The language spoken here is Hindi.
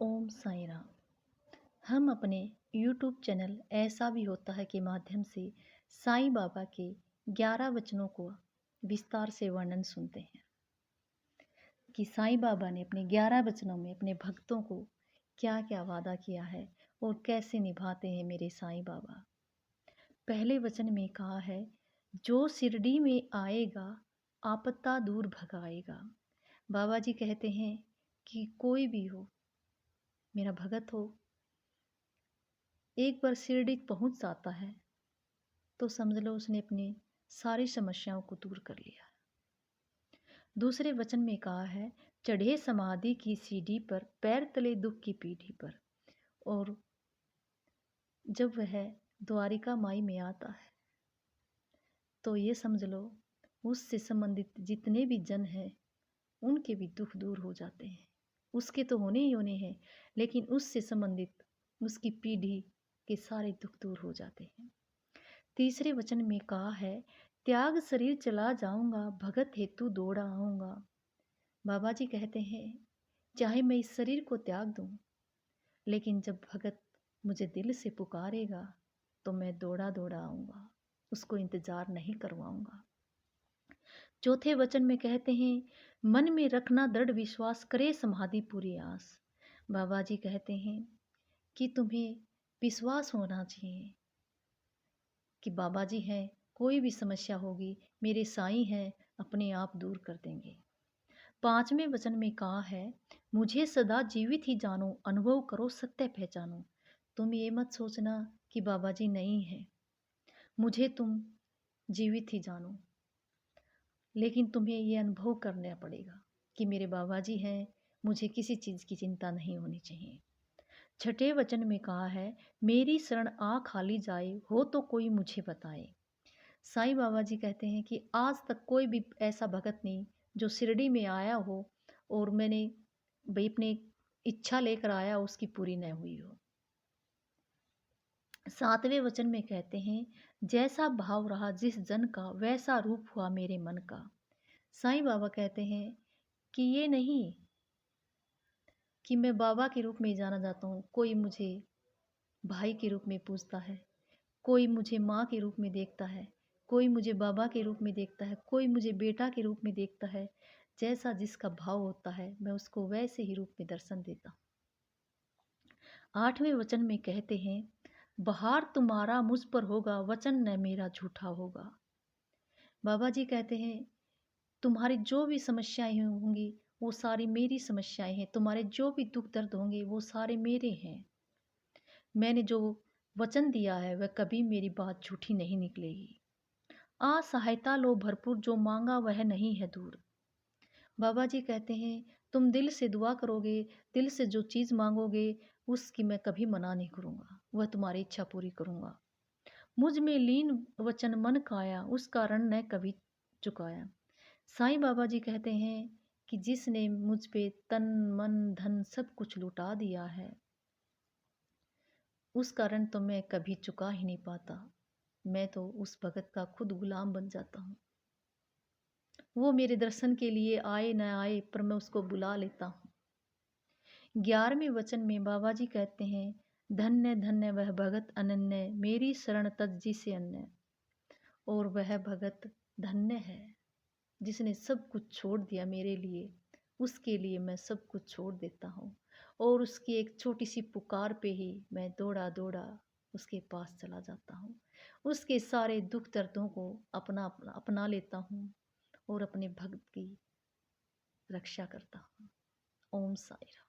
ओम साई राम। हम अपने YouTube चैनल ऐसा भी होता है के माध्यम से साईं बाबा के 11 वचनों को विस्तार से वर्णन सुनते हैं कि साईं बाबा ने अपने 11 वचनों में अपने भक्तों को क्या क्या वादा किया है और कैसे निभाते हैं मेरे साईं बाबा। पहले वचन में कहा है, जो शिरडी में आएगा आपत्ता दूर भगाएगा। बाबा जी कहते हैं कि कोई भी हो, मेरा भगत हो, एक बार शिरडी पहुंच जाता है तो समझ लो उसने अपनी सारी समस्याओं को दूर कर लिया। दूसरे वचन में कहा है, चढ़े समाधि की सीढ़ी पर, पैर तले दुख की पीढ़ी पर। और जब वह द्वारिका माई में आता है तो ये समझ लो उससे संबंधित जितने भी जन हैं उनके भी दुख दूर हो जाते हैं। उसके तो होने ही होने हैं, लेकिन उससे संबंधित उसकी पीढ़ी के सारे दुख दूर हो जाते हैं। तीसरे वचन में कहा है, त्याग शरीर चला जाऊंगा, भगत हेतु दौड़ा आऊंगा। बाबा जी कहते हैं, चाहे मैं इस शरीर को त्याग दूं, लेकिन जब भगत मुझे दिल से पुकारेगा तो मैं दौड़ा दौड़ा आऊंगा, उसको इंतजार नहीं करवाऊंगा। चौथे वचन में कहते हैं, मन में रखना दृढ़ विश्वास, करे समाधि पूरी आस। बाबा जी कहते हैं कि तुम्हें विश्वास होना चाहिए कि बाबा जी हैं, कोई भी समस्या होगी मेरे साईं हैं, अपने आप दूर कर देंगे। पांचवें वचन में कहा है, मुझे सदा जीवित ही जानो, अनुभव करो सत्य पहचानो। तुम ये मत सोचना कि बाबा जी नहीं है, मुझे तुम जीवित ही जानो, लेकिन तुम्हें ये अनुभव करना पड़ेगा कि मेरे बाबा जी हैं, मुझे किसी चीज़ की चिंता नहीं होनी चाहिए। छठे वचन में कहा है, मेरी शरण आ खाली जाए, हो तो कोई मुझे बताए। साईं बाबा जी कहते हैं कि आज तक कोई भी ऐसा भगत नहीं जो शिरडी में आया हो और मैंने भाई अपनी इच्छा लेकर आया उसकी पूरी न हुई हो। सातवें वचन में कहते हैं, जैसा भाव रहा जिस जन का, वैसा रूप हुआ मेरे मन का। साईं बाबा कहते हैं कि ये नहीं कि मैं बाबा के रूप में जाना जाता हूँ, कोई मुझे भाई के रूप में पूजता है, कोई मुझे माँ के रूप में देखता है, कोई मुझे बाबा के रूप में देखता है, कोई मुझे बेटा के रूप में देखता है। जैसा जिसका भाव होता है मैं उसको वैसे ही रूप में दर्शन देता हूँ। आठवें वचन में कहते हैं, बहार तुम्हारा मुझ पर होगा, वचन न मेरा झूठा होगा। बाबा जी कहते हैं, तुम्हारी जो भी समस्याएं होंगी वो सारी मेरी समस्याएं हैं, तुम्हारे जो भी दुख दर्द होंगे वो सारे मेरे हैं। मैंने जो वचन दिया है वह कभी मेरी बात झूठी नहीं निकलेगी। आ सहायता लो भरपूर, जो मांगा वह नहीं है दूर। बाबा जी कहते हैं, तुम दिल से दुआ करोगे, दिल से जो चीज़ मांगोगे उसकी मैं कभी मना नहीं करूँगा, वह तुम्हारी इच्छा पूरी करूँगा। मुझ में लीन वचन मन काया, उस कारण न कभी चुकाया। साईं बाबा जी कहते हैं कि जिसने मुझ पे तन मन धन सब कुछ लुटा दिया है, उस कारण तो मैं कभी चुका ही नहीं पाता। मैं तो उस भगत का खुद गुलाम बन जाता हूँ। वो मेरे दर्शन के लिए आए न आए, पर मैं उसको बुला लेता हूँ। 11वें वचन में बाबा जी कहते हैं, धन्य धन्य वह भगत अनन्य, मेरी शरण तज से अन्य। और वह भगत धन्य है जिसने सब कुछ छोड़ दिया मेरे लिए। उसके लिए मैं सब कुछ छोड़ देता हूँ और उसकी एक छोटी सी पुकार पे ही मैं दौड़ा दौड़ा उसके पास चला जाता हूँ। उसके सारे दुख दर्दों को अपना लेता हूँ और अपने भक्त की रक्षा करता हूँ। ओम साई राम।